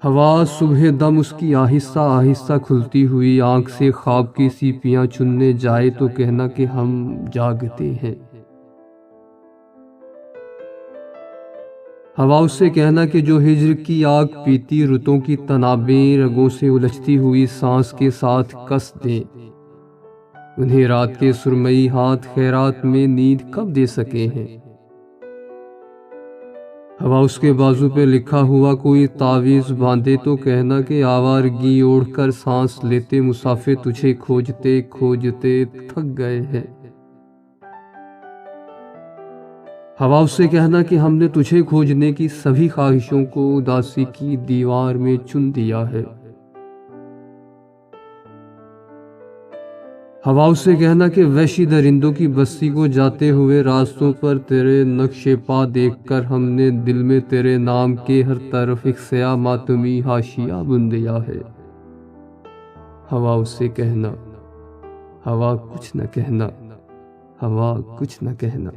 ہوا صبح دم اس کی آہستہ آہستہ کھلتی ہوئی آنکھ سے خواب کی سیپیاں چننے جائے تو کہنا کہ ہم جاگتے ہیں۔ ہوا اس سے کہنا کہ جو ہجر کی آگ پیتی رتوں کی تنابیں رگوں سے الجھتی ہوئی سانس کے ساتھ کس دیں، انہیں رات کے سرمئی ہاتھ خیرات میں نیند کب دے سکے ہیں۔ ہوا اس کے بازو پہ لکھا ہوا کوئی تعویذ باندھے تو کہنا کہ آوارگی اوڑھ کر سانس لیتے مسافر تجھے کھوجتے کھوجتے تھک گئے ہیں۔ ہوا اس سے کہنا کہ ہم نے تجھے کھوجنے کی سبھی خواہشوں کو اداسی کی دیوار میں چن دیا ہے۔ ہوا اس سے کہنا کہ وحشی درندوں کی بستی کو جاتے ہوئے راستوں پر تیرے نقش پا دیکھ کر ہم نے دل میں تیرے نام کے ہر طرف ایک سیاہ ماتمی حاشیہ بن دیا ہے۔ ہوا اس سے کہنا، ہوا کچھ نہ کہنا، ہوا کچھ نہ کہنا۔